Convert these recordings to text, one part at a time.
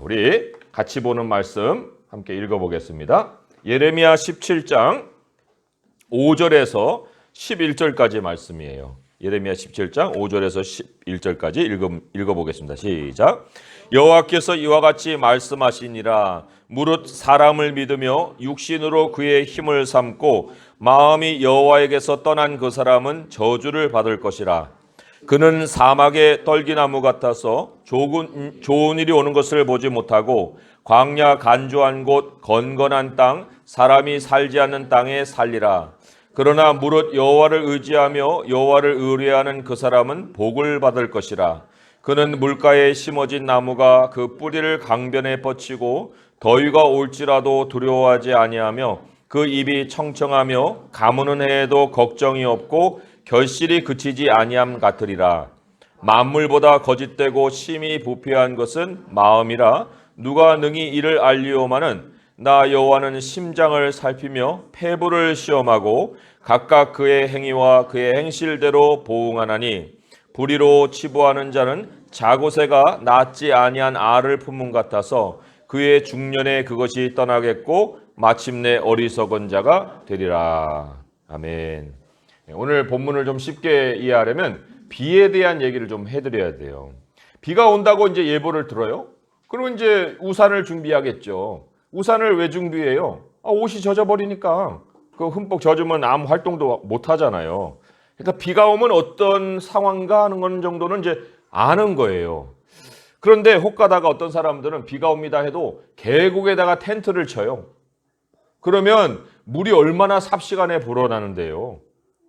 우리 같이 보는 말씀 함께 읽어보겠습니다. 예레미야 17장 5절에서 11절까지 말씀이에요. 예레미야 17장 5절에서 11절까지 읽어보겠습니다. 시작. 여호와께서 이와 같이 말씀하시니라. 무릇 사람을 믿으며 육신으로 그의 힘을 삼고 마음이 여호와에게서 떠난 그 사람은 저주를 받을 것이라. 그는 사막의 떨기나무 같아서 좋은 일이 오는 것을 보지 못하고 광야 간주한 곳 건건한 땅 사람이 살지 않는 땅에 살리라. 그러나 무릇 여호와를 의지하며 여호와를 의뢰하는 그 사람은 복을 받을 것이라. 그는 물가에 심어진 나무가 그 뿌리를 강변에 뻗치고 더위가 올지라도 두려워하지 아니하며 그 잎이 청청하며 가무는 해에도 걱정이 없고 결실이 그치지 아니함 같으리라. 만물보다 거짓되고 심히 부패한 것은 마음이라. 누가 능히 이를 알리오마는 나 여호와는 심장을 살피며 폐부를 시험하고 각각 그의 행위와 그의 행실대로 보응하나니 불의로 치부하는 자는 자고새가 낳지 아니한 알을 품은 같아서 그의 중년에 그것이 떠나겠고 마침내 어리석은 자가 되리라. 아멘. 오늘 본문을 좀 쉽게 이해하려면 비에 대한 얘기를 좀 해드려야 돼요. 비가 온다고 이제 예보를 들어요. 그러면 이제 우산을 준비하겠죠. 우산을 왜 준비해요? 옷이 젖어버리니까. 그 흠뻑 젖으면 아무 활동도 못 하잖아요. 그러니까 비가 오면 어떤 상황인가 하는 건 정도는 이제 아는 거예요. 그런데 혹 가다가 어떤 사람들은 비가 옵니다 해도 계곡에다가 텐트를 쳐요. 그러면 물이 얼마나 삽시간에 불어나는데요.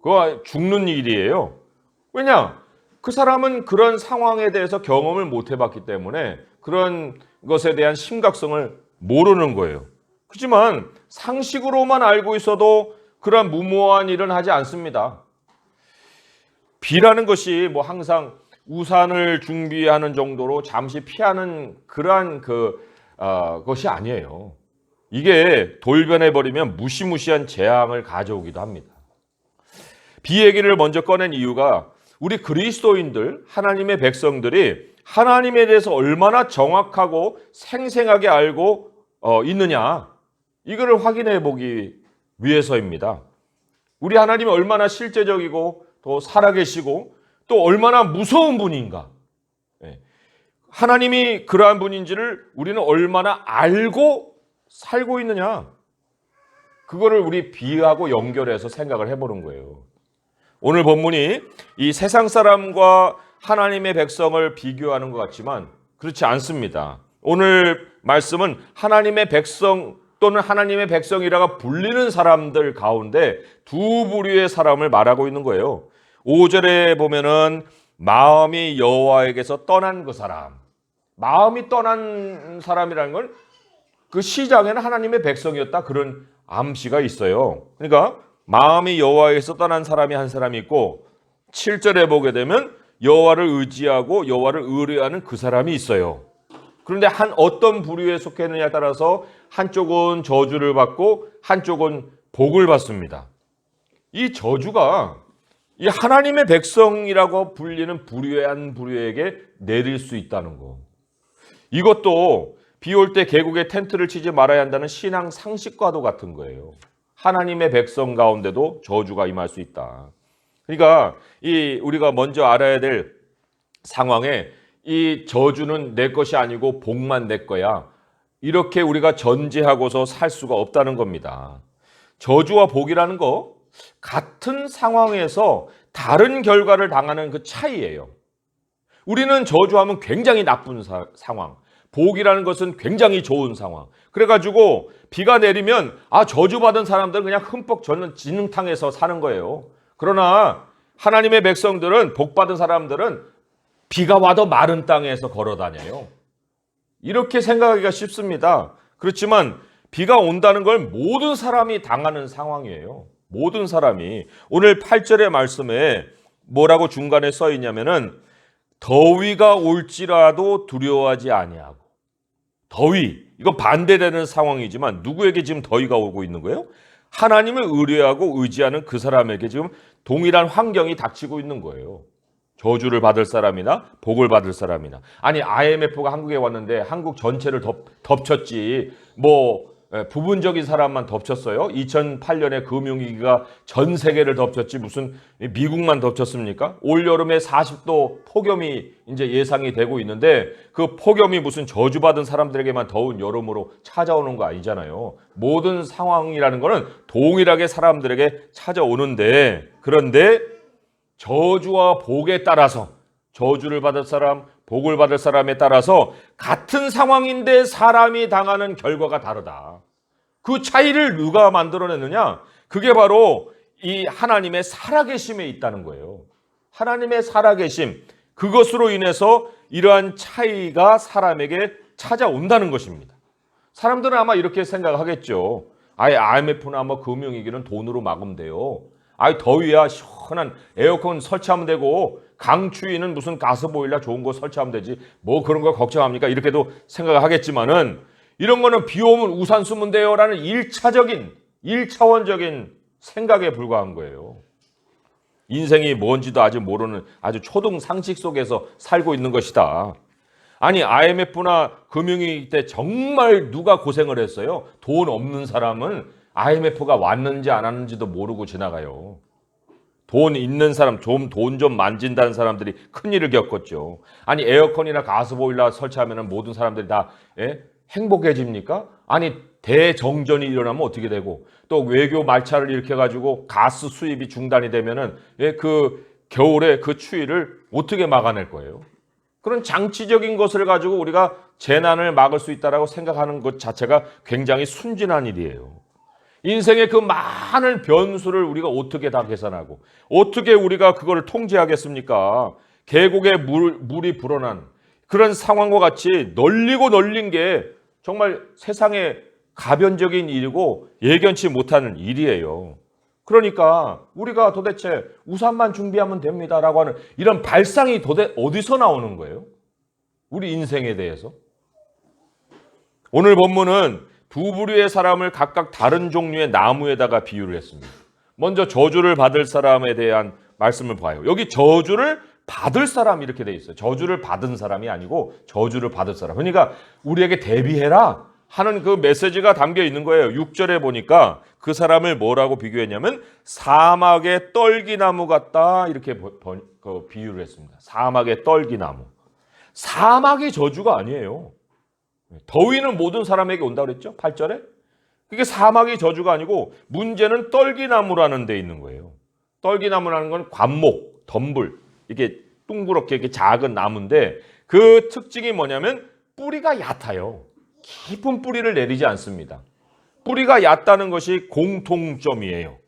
그거 죽는 일이에요. 왜냐? 그 사람은 그런 상황에 대해서 경험을 못 해봤기 때문에 그런 것에 대한 심각성을 모르는 거예요. 그렇지만 상식으로만 알고 있어도 그런 무모한 일은 하지 않습니다. 비라는 것이 뭐 항상 우산을 준비하는 정도로 잠시 피하는 그러한 것이 아니에요. 이게 돌변해버리면 무시무시한 재앙을 가져오기도 합니다. 비 얘기를 먼저 꺼낸 이유가 우리 그리스도인들, 하나님의 백성들이 하나님에 대해서 얼마나 정확하고 생생하게 알고 있느냐, 이거를 확인해 보기 위해서입니다. 우리 하나님이 얼마나 실제적이고 또 살아계시고 또 얼마나 무서운 분인가, 하나님이 그러한 분인지를 우리는 얼마나 알고 살고 있느냐, 그거를 우리 비하고 연결해서 생각을 해보는 거예요. 오늘 본문이 이 세상 사람과 하나님의 백성을 비교하는 것 같지만 그렇지 않습니다. 오늘 말씀은 하나님의 백성 또는 하나님의 백성이라고 불리는 사람들 가운데 두 부류의 사람을 말하고 있는 거예요. 5절에 보면은 마음이 여호와에게서 떠난 그 사람, 마음이 떠난 사람이라는 건 그 시장에는 하나님의 백성이었다, 그런 암시가 있어요. 그러니까 마음이 여호와에게서 떠난 사람이 한 사람이 있고 7절에 보게 되면 여호와를 의지하고 여호와를 의뢰하는 그 사람이 있어요. 그런데 어떤 부류에 속했느냐에 따라서 한쪽은 저주를 받고 한쪽은 복을 받습니다. 이 저주가 이 하나님의 백성이라고 불리는 부류의 한 부류에게 내릴 수 있다는 거. 이것도 비 올 때 계곡에 텐트를 치지 말아야 한다는 신앙 상식과도 같은 거예요. 하나님의 백성 가운데도 저주가 임할 수 있다. 그러니까 우리가 먼저 알아야 될 상황에 이 저주는 내 것이 아니고 복만 내 거야, 이렇게 우리가 전제하고서 살 수가 없다는 겁니다. 저주와 복이라는 거 같은 상황에서 다른 결과를 당하는 그 차이예요. 우리는 저주하면 굉장히 나쁜 상황, 복이라는 것은 굉장히 좋은 상황. 그래가지고 비가 내리면 저주받은 사람들은 그냥 흠뻑 젖는 진흙탕에서 사는 거예요. 그러나 하나님의 백성들은, 복받은 사람들은 비가 와도 마른 땅에서 걸어 다녀요. 이렇게 생각하기가 쉽습니다. 그렇지만 비가 온다는 걸 모든 사람이 당하는 상황이에요. 모든 사람이. 오늘 8절의 말씀에 뭐라고 중간에 써 있냐면은 더위가 올지라도 두려워하지 아니하고. 더위, 이거 반대되는 상황이지만 누구에게 지금 더위가 오고 있는 거예요? 하나님을 의뢰하고 의지하는 그 사람에게 지금 동일한 환경이 닥치고 있는 거예요. 저주를 받을 사람이나 복을 받을 사람이나. 아니 IMF가 한국에 왔는데 한국 전체를 덮쳤지 뭐 부분적인 사람만 덮쳤어요? 2008년에 금융위기가 전 세계를 덮쳤지 무슨 미국만 덮쳤습니까? 올여름에 40도 폭염이 이제 예상이 되고 있는데 그 폭염이 무슨 저주받은 사람들에게만 더운 여름으로 찾아오는 거 아니잖아요. 모든 상황이라는 거는 동일하게 사람들에게 찾아오는데, 그런데 저주와 복에 따라서, 저주를 받을 사람, 복을 받을 사람에 따라서 같은 상황인데 사람이 당하는 결과가 다르다. 그 차이를 누가 만들어냈느냐? 그게 바로 이 하나님의 살아계심에 있다는 거예요. 하나님의 살아계심, 그것으로 인해서 이러한 차이가 사람에게 찾아온다는 것입니다. 사람들은 아마 이렇게 생각하겠죠. 아예 IMF나 뭐 금융위기는 돈으로 막으면 돼요. 아예 더위야 시원한 에어컨 설치하면 되고, 강추위는 무슨 가스보일러 좋은 거 설치하면 되지 뭐 그런 거 걱정합니까? 이렇게도 생각을 하겠지만은, 이런 거는 비 오면 우산 쓰면 돼요 라는 1차원적인 생각에 불과한 거예요. 인생이 뭔지도 아직 모르는 아주 초등 상식 속에서 살고 있는 것이다. 아니 IMF나 금융위기 때 정말 누가 고생을 했어요? 돈 없는 사람은 IMF가 왔는지 안 왔는지도 모르고 지나가요. 돈 있는 사람, 돈 좀 만진다는 사람들이 큰일을 겪었죠. 아니 에어컨이나 가스보일러 설치하면 모든 사람들이 다 행복해집니까? 아니 대정전이 일어나면 어떻게 되고, 또 외교 말차를 일으켜가지고 가스 수입이 중단이 되면은 그 겨울에 그 추위를 어떻게 막아낼 거예요? 그런 장치적인 것을 가지고 우리가 재난을 막을 수 있다라고 생각하는 것 자체가 굉장히 순진한 일이에요. 인생의 그 많은 변수를 우리가 어떻게 다 계산하고 어떻게 우리가 그걸 통제하겠습니까? 계곡에 물이 불어난 그런 상황과 같이 널린 게 정말 세상에 가변적인 일이고 예견치 못하는 일이에요. 그러니까 우리가 도대체 우산만 준비하면 됩니다라고 하는 이런 발상이 도대체 어디서 나오는 거예요? 우리 인생에 대해서. 오늘 본문은 두 부류의 사람을 각각 다른 종류의 나무에다가 비유를 했습니다. 먼저 저주를 받을 사람에 대한 말씀을 봐요. 여기 저주를 받을 사람 이렇게 돼 있어요. 저주를 받은 사람이 아니고 저주를 받을 사람. 그러니까 우리에게 대비해라 하는 그 메시지가 담겨 있는 거예요. 6절에 보니까 그 사람을 뭐라고 비교했냐면 사막의 떨기나무 같다 이렇게 비유를 했습니다. 사막의 떨기나무. 사막이 저주가 아니에요. 더위는 모든 사람에게 온다고 그랬죠? 8절에. 그게 사막이 저주가 아니고 문제는 떨기나무라는 데 있는 거예요. 떨기나무라는 건 관목, 덤불, 이렇게 둥그렇게 이렇게 작은 나무인데 그 특징이 뭐냐면 뿌리가 얕아요. 깊은 뿌리를 내리지 않습니다. 뿌리가 얕다는 것이 공통점이에요.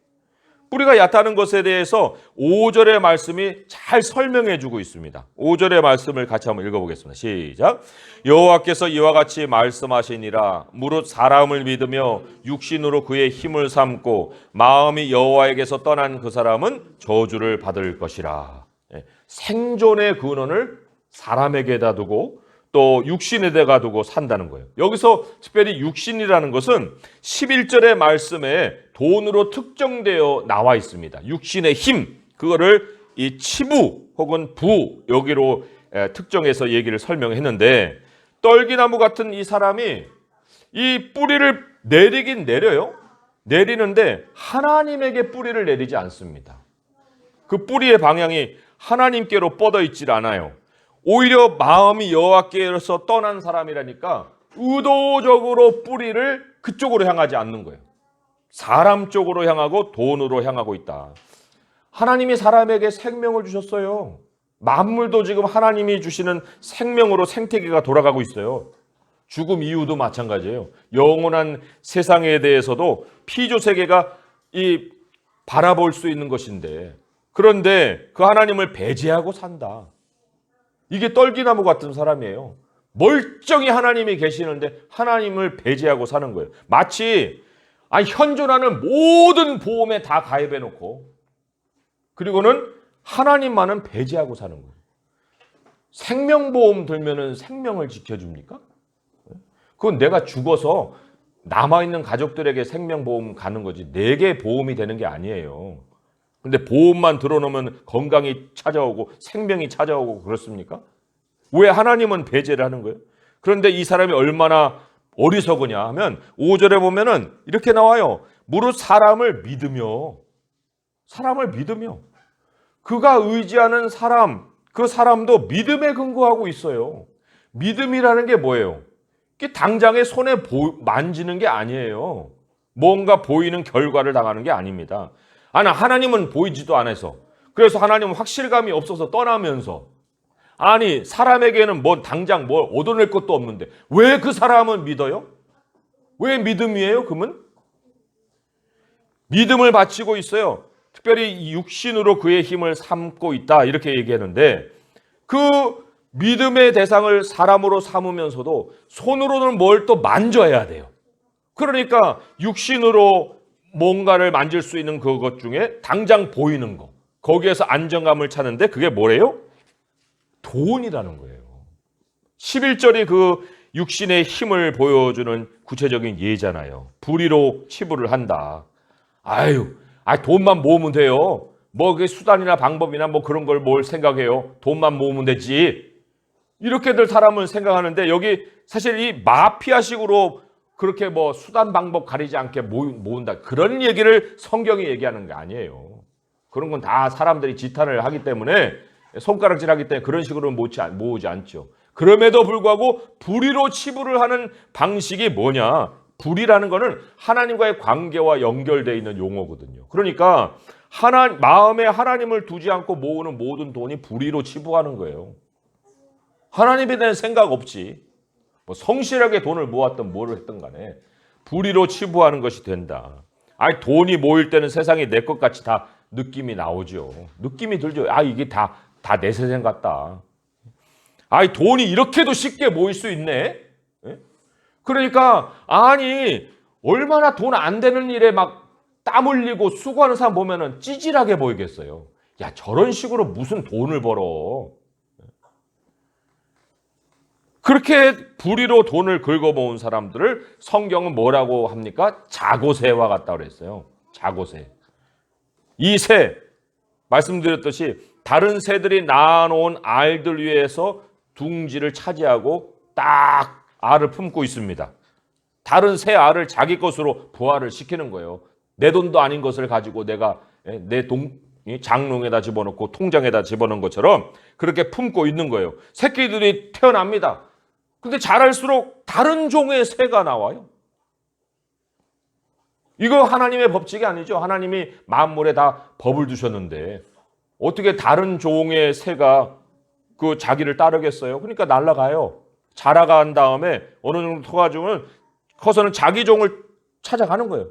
뿌리가 얕다는 것에 대해서 5절의 말씀이 잘 설명해 주고 있습니다. 5절의 말씀을 같이 한번 읽어보겠습니다. 시작. 여호와께서 이와 같이 말씀하시니라. 무릇 사람을 믿으며 육신으로 그의 힘을 삼고 마음이 여호와에게서 떠난 그 사람은 저주를 받을 것이라. 생존의 근원을 사람에게다 두고 또 육신에다가 두고 산다는 거예요. 여기서 특별히 육신이라는 것은 11절의 말씀에 돈으로 특정되어 나와 있습니다. 육신의 힘, 그거를 이 치부 혹은 부 여기로 특정해서 얘기를 설명했는데, 떨기나무 같은 이 사람이 이 뿌리를 내리긴 내려요. 내리는데 하나님에게 뿌리를 내리지 않습니다. 그 뿌리의 방향이 하나님께로 뻗어 있질 않아요. 오히려 마음이 여호와께로서 떠난 사람이라니까 의도적으로 뿌리를 그쪽으로 향하지 않는 거예요. 사람 쪽으로 향하고 돈으로 향하고 있다. 하나님이 사람에게 생명을 주셨어요. 만물도 지금 하나님이 주시는 생명으로 생태계가 돌아가고 있어요. 죽음 이후도 마찬가지예요. 영원한 세상에 대해서도 피조세계가 바라볼 수 있는 것인데, 그런데 그 하나님을 배제하고 산다. 이게 떨기나무 같은 사람이에요. 멀쩡히 하나님이 계시는데 하나님을 배제하고 사는 거예요. 마치 현존하는 모든 보험에 다 가입해놓고 그리고는 하나님만은 배제하고 사는 거예요. 생명보험 들면은 생명을 지켜줍니까? 그건 내가 죽어서 남아있는 가족들에게 생명보험 가는 거지 내게 보험이 되는 게 아니에요. 근데 보험만 들어놓으면 건강이 찾아오고 생명이 찾아오고 그렇습니까? 왜 하나님은 배제를 하는 거예요? 그런데 이 사람이 얼마나 어리석으냐 하면 5절에 보면은 이렇게 나와요. 무릇 사람을 믿으며 그가 의지하는 사람, 그 사람도 믿음에 근거하고 있어요. 믿음이라는 게 뭐예요? 이게 당장에 손에 만지는 게 아니에요. 뭔가 보이는 결과를 당하는 게 아닙니다. 하나님은 보이지도 않아서, 그래서 하나님은 확실감이 없어서 떠나면서, 사람에게는 당장 뭘 얻어낼 것도 없는데 왜 그 사람은 믿어요? 왜 믿음이에요? 그러면 믿음을 바치고 있어요. 특별히 육신으로 그의 힘을 삼고 있다 이렇게 얘기하는데, 그 믿음의 대상을 사람으로 삼으면서도 손으로는 뭘 또 만져야 돼요. 그러니까 육신으로 뭔가를 만질 수 있는 그것 중에 당장 보이는 거, 거기에서 안정감을 찾는데 그게 뭐래요? 돈이라는 거예요. 11절이 그 육신의 힘을 보여주는 구체적인 예잖아요. 불의로 치부를 한다. 돈만 모으면 돼요. 그게 수단이나 방법이나 그런 걸 뭘 생각해요. 돈만 모으면 되지. 이렇게들 사람은 생각하는데, 여기 사실 이 마피아식으로 그렇게 수단 방법 가리지 않게 모은다, 그런 얘기를 성경이 얘기하는 게 아니에요. 그런 건 다 사람들이 지탄을 하기 때문에, 손가락질 하기 때문에 그런 식으로 모으지 않죠. 그럼에도 불구하고 불의로 치부를 하는 방식이 뭐냐? 불이라는 거는 하나님과의 관계와 연결되어 있는 용어거든요. 그러니까 마음에 하나님을 두지 않고 모으는 모든 돈이 불의로 치부하는 거예요. 하나님에 대한 생각 없이 성실하게 돈을 모았든 뭐를 했든 간에 불의로 치부하는 것이 된다. 돈이 모일 때는 세상이 내 것 같이 다 느낌이 나오죠. 느낌이 들죠. 이게 다 내 세상 같다. 돈이 이렇게도 쉽게 모일 수 있네. 그러니까 얼마나 돈 안 되는 일에 땀 흘리고 수고하는 사람 보면은 찌질하게 보이겠어요. 저런 식으로 무슨 돈을 벌어. 그렇게 불의로 돈을 긁어모은 사람들을 성경은 뭐라고 합니까? 자고새와 같다고 그랬어요. 자고새. 이 새, 말씀드렸듯이 다른 새들이 낳아놓은 알들 위에서 둥지를 차지하고 딱 알을 품고 있습니다. 다른 새 알을 자기 것으로 부화를 시키는 거예요. 내 돈도 아닌 것을 가지고 내가 내 장롱에다 집어넣고 통장에다 집어넣은 것처럼 그렇게 품고 있는 거예요. 새끼들이 태어납니다. 근데 자랄수록 다른 종의 새가 나와요. 이거 하나님의 법칙이 아니죠. 하나님이 만물에 다 법을 두셨는데 어떻게 다른 종의 새가 그 자기를 따르겠어요? 그러니까 날아가요. 자라간 다음에 어느 정도 커서는 자기 종을 찾아가는 거예요.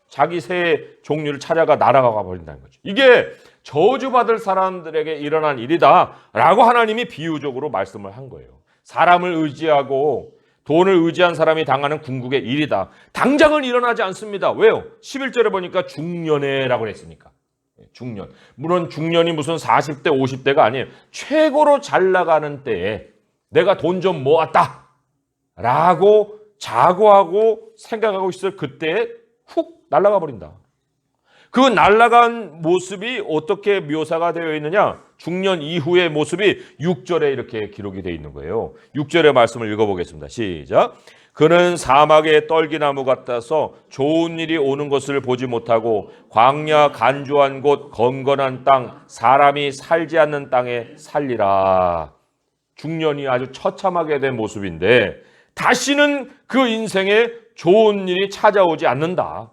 자기 새의 종류를 찾아가 날아가 버린다는 거죠. 이게 저주받을 사람들에게 일어난 일이다라고 하나님이 비유적으로 말씀을 한 거예요. 사람을 의지하고 돈을 의지한 사람이 당하는 궁극의 일이다. 당장은 일어나지 않습니다. 왜요? 11절에 보니까 중년에라고 했으니까. 중년. 물론 중년이 무슨 40대, 50대가 아니에요. 최고로 잘 나가는 때에 내가 돈 좀 모았다 라고 자고하고 생각하고 있을 그때에 훅 날아가 버린다. 그 날아간 모습이 어떻게 묘사가 되어 있느냐? 중년 이후의 모습이 6절에 이렇게 기록이 되어 있는 거예요. 6절의 말씀을 읽어보겠습니다. 시작. 그는 사막의 떨기나무 같아서 좋은 일이 오는 것을 보지 못하고 광야 간주한 곳 건건한 땅 사람이 살지 않는 땅에 살리라. 중년이 아주 처참하게 된 모습인데 다시는 그 인생에 좋은 일이 찾아오지 않는다.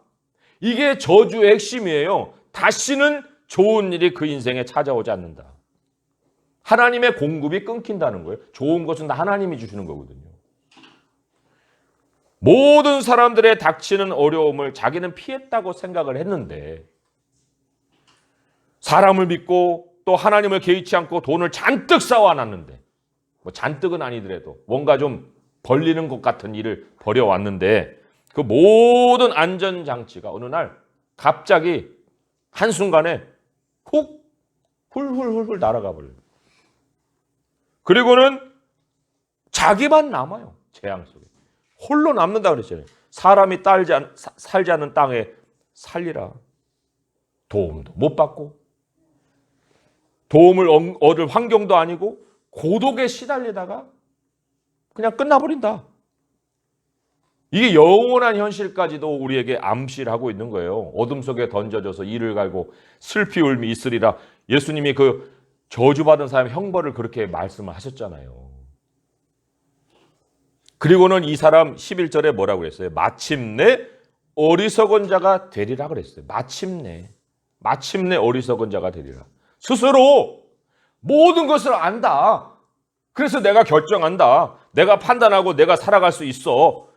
이게 저주의 핵심이에요. 다시는 좋은 일이 그 인생에 찾아오지 않는다. 하나님의 공급이 끊긴다는 거예요. 좋은 것은 다 하나님이 주시는 거거든요. 모든 사람들의 닥치는 어려움을 자기는 피했다고 생각을 했는데 사람을 믿고 또 하나님을 개의치 않고 돈을 잔뜩 쌓아놨는데 잔뜩은 아니더라도 뭔가 좀 벌리는 것 같은 일을 벌여왔는데 그 모든 안전장치가 어느 날 갑자기 한순간에 훅 훌훌훌훌 날아가 버려요. 그리고는 자기만 남아요. 재앙 속에. 홀로 남는다 그랬잖아요. 사람이 살지 않는 땅에 살리라. 도움도 못 받고 도움을 얻을 환경도 아니고 고독에 시달리다가 그냥 끝나버린다. 이게 영원한 현실까지도 우리에게 암시를 하고 있는 거예요. 어둠 속에 던져져서 이를 갈고 슬피 울미 있으리라. 예수님이 그 저주받은 사람의 형벌을 그렇게 말씀을 하셨잖아요. 그리고는 이 사람 11절에 뭐라고 그랬어요? 마침내 어리석은 자가 되리라 그랬어요. 마침내 어리석은 자가 되리라. 스스로 모든 것을 안다. 그래서 내가 결정한다. 내가 판단하고 내가 살아갈 수 있어.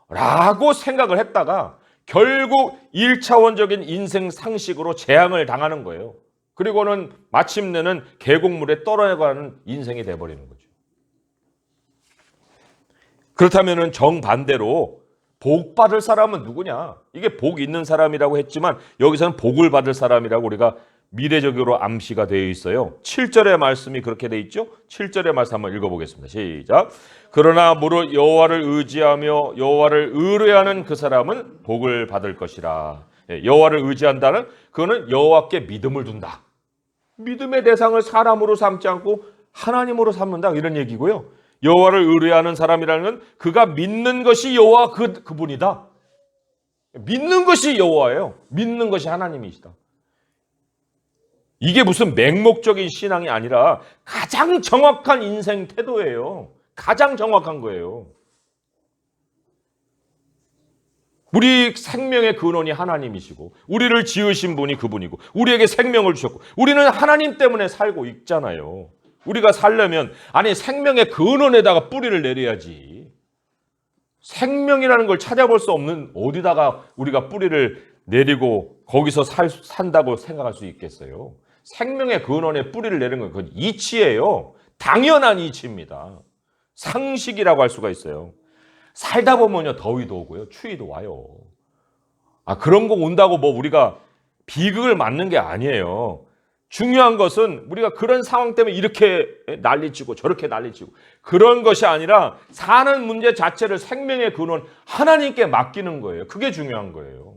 라고 생각을 했다가 결국 1차원적인 인생 상식으로 재앙을 당하는 거예요. 그리고는 마침내는 계곡물에 떨어져가는 인생이 돼버리는 거죠. 그렇다면 정반대로 복 받을 사람은 누구냐? 이게 복 있는 사람이라고 했지만 여기서는 복을 받을 사람이라고 우리가 미래적으로 암시가 되어 있어요. 7절의 말씀이 그렇게 되어 있죠. 7절의 말씀 한번 읽어보겠습니다. 시작. 그러나 무릇 여호와를 의지하며 여호와를 의뢰하는 그 사람은 복을 받을 것이라. 여호와를 의지한다는 그거는 여호와께 믿음을 둔다. 믿음의 대상을 사람으로 삼지 않고 하나님으로 삼는다 이런 얘기고요. 여호와를 의뢰하는 사람이라는 건 그가 믿는 것이 여호와 그분이다. 믿는 것이 여호와예요. 믿는 것이 하나님이시다. 이게 무슨 맹목적인 신앙이 아니라 가장 정확한 인생 태도예요. 가장 정확한 거예요. 우리 생명의 근원이 하나님이시고 우리를 지으신 분이 그분이고 우리에게 생명을 주셨고 우리는 하나님 때문에 살고 있잖아요. 우리가 살려면 아니 생명의 근원에다가 뿌리를 내려야지. 생명이라는 걸 찾아볼 수 없는 어디다가 우리가 뿌리를 내리고 거기서 산다고 생각할 수 있겠어요. 생명의 근원에 뿌리를 내는 건 그건 이치예요. 당연한 이치입니다. 상식이라고 할 수가 있어요. 살다 보면요 더위도 오고요 추위도 와요. 그런 거 온다고 뭐 우리가 비극을 맞는 게 아니에요. 중요한 것은 우리가 그런 상황 때문에 이렇게 난리치고 저렇게 난리치고 그런 것이 아니라 사는 문제 자체를 생명의 근원 하나님께 맡기는 거예요. 그게 중요한 거예요.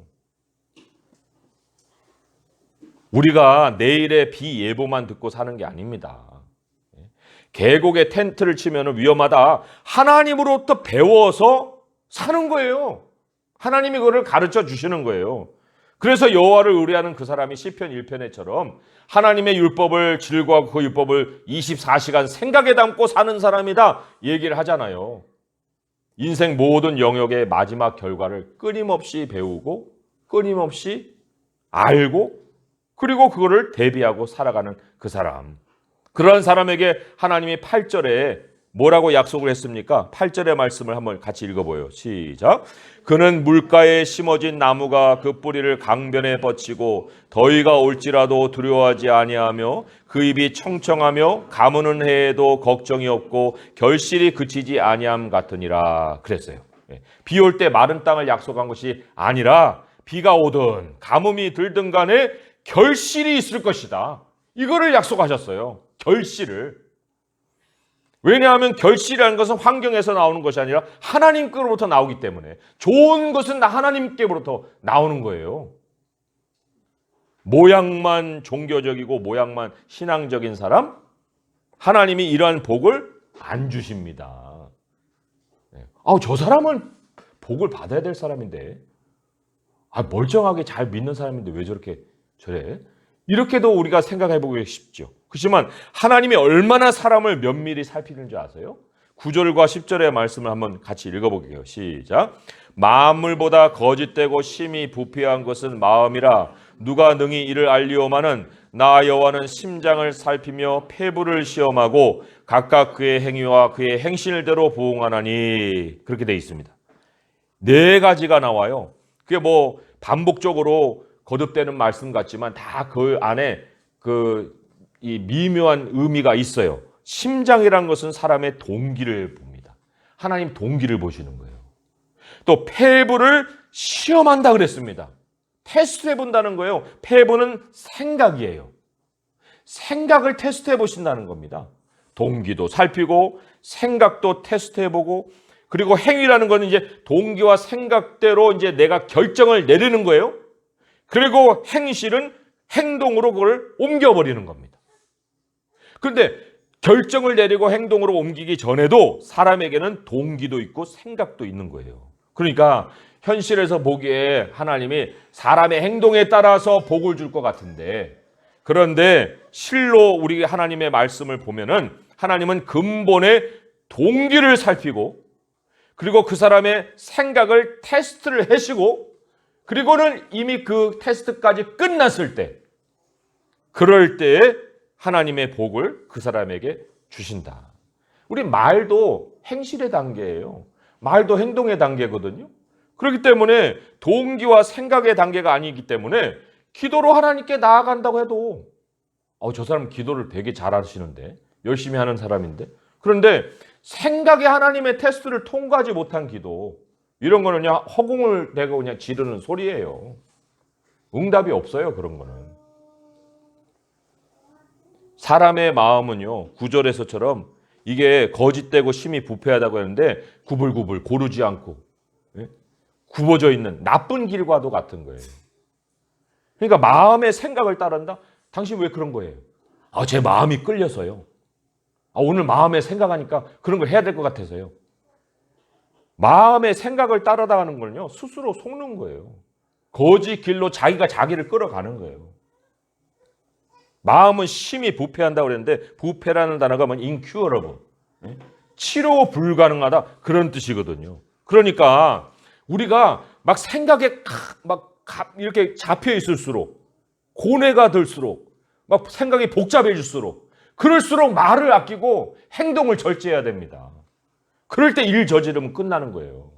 우리가 내일의 비 예보만 듣고 사는 게 아닙니다. 계곡에 텐트를 치면 위험하다. 하나님으로부터 배워서 사는 거예요. 하나님이 그걸 가르쳐 주시는 거예요. 그래서 여호와를 의뢰하는 그 사람이 시편 1편에처럼 하나님의 율법을 즐거워하고 그 율법을 24시간 생각에 담고 사는 사람이다 얘기를 하잖아요. 인생 모든 영역의 마지막 결과를 끊임없이 배우고 끊임없이 알고 그리고 그거를 대비하고 살아가는 그 사람. 그러한 사람에게 하나님이 8절에 뭐라고 약속을 했습니까? 8절의 말씀을 한번 같이 읽어보요. 시작. 그는 물가에 심어진 나무가 그 뿌리를 강변에 뻗치고 더위가 올지라도 두려워하지 아니하며 그 입이 청청하며 가무는 해에도 걱정이 없고 결실이 그치지 아니함 같으니라 그랬어요. 비 올 때 마른 땅을 약속한 것이 아니라 비가 오든 가뭄이 들든 간에 결실이 있을 것이다. 이거를 약속하셨어요. 결실을. 왜냐하면 결실이라는 것은 환경에서 나오는 것이 아니라 하나님께로부터 나오기 때문에 좋은 것은 하나님께로부터 나오는 거예요. 모양만 종교적이고 모양만 신앙적인 사람 하나님이 이러한 복을 안 주십니다. 저 사람은 복을 받아야 될 사람인데 멀쩡하게 잘 믿는 사람인데 왜 저래? 이렇게도 우리가 생각해 보기 쉽죠. 그렇지만 하나님이 얼마나 사람을 면밀히 살피는지 아세요? 9절과 10절의 말씀을 한번 같이 읽어볼게요. 시작. 만물보다 거짓되고 심히 부패한 것은 마음이라 누가 능히 이를 알리오마는 나 여호와는 심장을 살피며 폐부를 시험하고 각각 그의 행위와 그의 행실대로 부응하나니 그렇게 되어 있습니다. 4가지가 나와요. 그게 뭐 반복적으로 거듭되는 말씀 같지만 다 그 안에 이 미묘한 의미가 있어요. 심장이란 것은 사람의 동기를 봅니다. 하나님 동기를 보시는 거예요. 또 폐부를 시험한다 그랬습니다. 테스트해 본다는 거예요. 폐부는 생각이에요. 생각을 테스트해 보신다는 겁니다. 동기도 살피고 생각도 테스트해 보고 그리고 행위라는 것은 이제 동기와 생각대로 이제 내가 결정을 내리는 거예요. 그리고 행실은 행동으로 그걸 옮겨버리는 겁니다. 그런데 결정을 내리고 행동으로 옮기기 전에도 사람에게는 동기도 있고 생각도 있는 거예요. 그러니까 현실에서 보기에 하나님이 사람의 행동에 따라서 복을 줄 것 같은데, 그런데 실로 우리 하나님의 말씀을 보면은 하나님은 근본의 동기를 살피고, 그리고 그 사람의 생각을 테스트를 하시고, 그리고는 이미 그 테스트까지 끝났을 때, 그럴 때에 하나님의 복을 그 사람에게 주신다. 우리 말도 행실의 단계예요. 말도 행동의 단계거든요. 그렇기 때문에 동기와 생각의 단계가 아니기 때문에 기도로 하나님께 나아간다고 해도 저 사람 기도를 되게 잘하시는데, 열심히 하는 사람인데, 그런데 생각에 하나님의 테스트를 통과하지 못한 기도, 이런 거는 그냥 허공을 대고 그냥 지르는 소리예요. 응답이 없어요. 그런 거는. 사람의 마음은요, 구절에서처럼 이게 거짓되고 심히 부패하다고 하는데 구불구불 고르지 않고 굽어져 있는 나쁜 길과도 같은 거예요. 그러니까 마음의 생각을 따른다? 당신 왜 그런 거예요? 제 마음이 끌려서요. 오늘 마음에 생각하니까 그런 걸 해야 될 것 같아서요. 마음의 생각을 따라다가는 걸요, 스스로 속는 거예요. 거짓 길로 자기가 자기를 끌어가는 거예요. 마음은 심히 부패한다고 그랬는데, 부패라는 단어가 뭐 incurable, 치료 불가능하다, 그런 뜻이거든요. 그러니까 우리가 막 생각에 막 이렇게 잡혀 있을수록, 고뇌가 들수록, 막 생각이 복잡해질수록, 그럴수록 말을 아끼고 행동을 절제해야 됩니다. 그럴 때 일 저지르면 끝나는 거예요.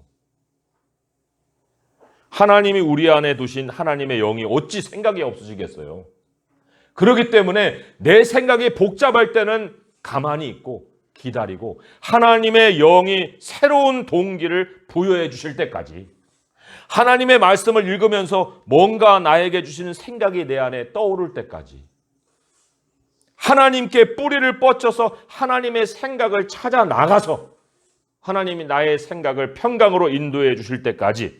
하나님이 우리 안에 두신 하나님의 영이 어찌 생각이 없으시겠어요? 그렇기 때문에 내 생각이 복잡할 때는 가만히 있고 기다리고 하나님의 영이 새로운 동기를 부여해 주실 때까지, 하나님의 말씀을 읽으면서 뭔가 나에게 주시는 생각이 내 안에 떠오를 때까지, 하나님께 뿌리를 뻗쳐서 하나님의 생각을 찾아 나가서 하나님이 나의 생각을 평강으로 인도해 주실 때까지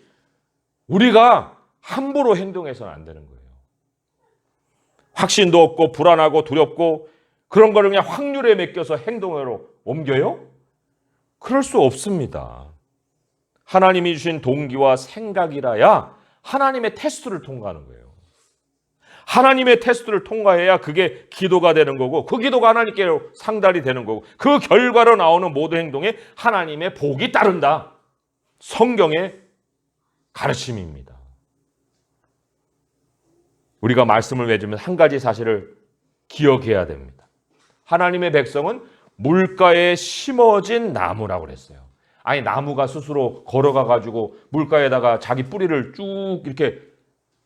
우리가 함부로 행동해서는 안 되는 거예요. 확신도 없고 불안하고 두렵고 그런 거를 그냥 확률에 맡겨서 행동으로 옮겨요? 그럴 수 없습니다. 하나님이 주신 동기와 생각이라야 하나님의 테스트를 통과하는 거예요. 하나님의 테스트를 통과해야 그게 기도가 되는 거고, 그 기도가 하나님께 상달이 되는 거고, 그 결과로 나오는 모든 행동에 하나님의 복이 따른다. 성경의 가르침입니다. 우리가 말씀을 맺으면 한 가지 사실을 기억해야 됩니다. 하나님의 백성은 물가에 심어진 나무라고 그랬어요. 아니, 나무가 스스로 걸어가 가지고 물가에다가 자기 뿌리를 쭉 이렇게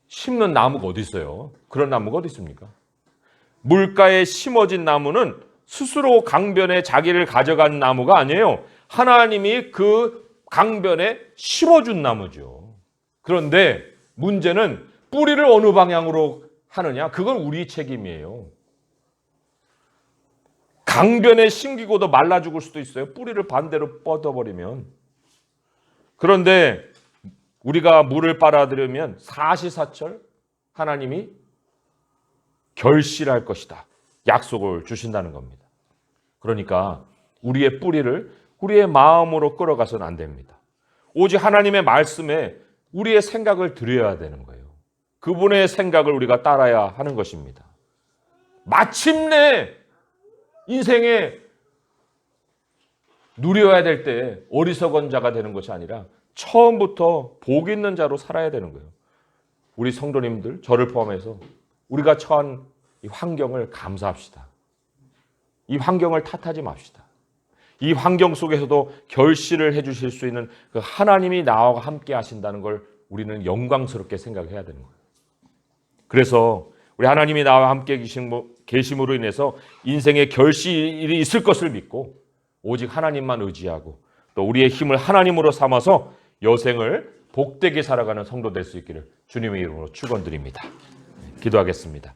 심는 나무가 어디 있어요? 그런 나무가 어디 있습니까? 물가에 심어진 나무는 스스로 강변에 자기를 가져간 나무가 아니에요. 하나님이 그 강변에 심어준 나무죠. 그런데 문제는 뿌리를 어느 방향으로 하느냐? 그건 우리 책임이에요. 강변에 심기고도 말라 죽을 수도 있어요. 뿌리를 반대로 뻗어버리면. 그런데 우리가 물을 빨아들이면 사시사철 하나님이 결실할 것이다. 약속을 주신다는 겁니다. 그러니까 우리의 뿌리를 우리의 마음으로 끌어가서는 안 됩니다. 오직 하나님의 말씀에 우리의 생각을 드려야 되는 거예요. 그분의 생각을 우리가 따라야 하는 것입니다. 마침내 인생에 누려야 될 때 어리석은 자가 되는 것이 아니라 처음부터 복 있는 자로 살아야 되는 거예요. 우리 성도님들, 저를 포함해서 우리가 처한 이 환경을 감사합시다. 이 환경을 탓하지 맙시다. 이 환경 속에서도 결실을 해주실 수 있는 그 하나님이 나와 함께 하신다는 걸 우리는 영광스럽게 생각해야 되는 거예요. 그래서 우리 하나님이 나와 함께 계심으로 인해서 인생의 결실이 있을 것을 믿고 오직 하나님만 의지하고 또 우리의 힘을 하나님으로 삼아서 여생을 복되게 살아가는 성도 될 수 있기를 주님의 이름으로 축원드립니다. 기도하겠습니다.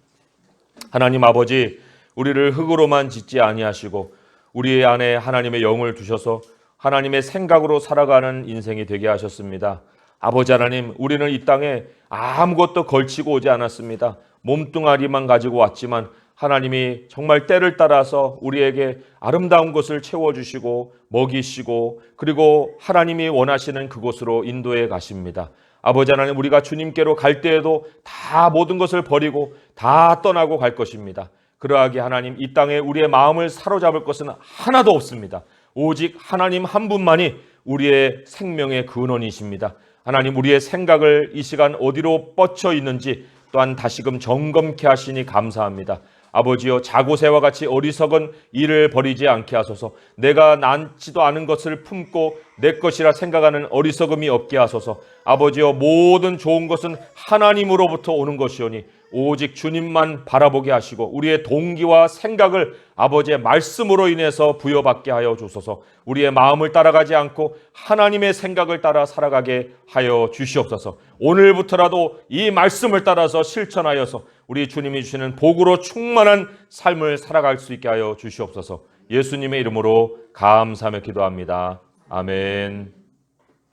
하나님 아버지, 우리를 흙으로만 짓지 아니하시고 우리 안에 하나님의 영을 두셔서 하나님의 생각으로 살아가는 인생이 되게 하셨습니다. 아버지 하나님, 우리는 이 땅에 아무것도 걸치고 오지 않았습니다. 몸뚱아리만 가지고 왔지만 하나님이 정말 때를 따라서 우리에게 아름다운 것을 채워주시고 먹이시고 그리고 하나님이 원하시는 그곳으로 인도해 가십니다. 아버지 하나님, 우리가 주님께로 갈 때에도 다 모든 것을 버리고 다 떠나고 갈 것입니다. 그러하게 하나님, 이 땅에 우리의 마음을 사로잡을 것은 하나도 없습니다. 오직 하나님 한 분만이 우리의 생명의 근원이십니다. 하나님, 우리의 생각을 이 시간 어디로 뻗쳐 있는지 또한 다시금 점검케 하시니 감사합니다. 아버지여, 자고새와 같이 어리석은 일을 버리지 않게 하소서. 내가 낳지도 않은 것을 품고 내 것이라 생각하는 어리석음이 없게 하소서. 아버지여, 모든 좋은 것은 하나님으로부터 오는 것이오니 오직 주님만 바라보게 하시고 우리의 동기와 생각을 아버지의 말씀으로 인해서 부여받게 하여 주소서. 우리의 마음을 따라가지 않고 하나님의 생각을 따라 살아가게 하여 주시옵소서. 오늘부터라도 이 말씀을 따라서 실천하여서 우리 주님이 주시는 복으로 충만한 삶을 살아갈 수 있게 하여 주시옵소서. 예수님의 이름으로 감사하며 기도합니다. 아멘.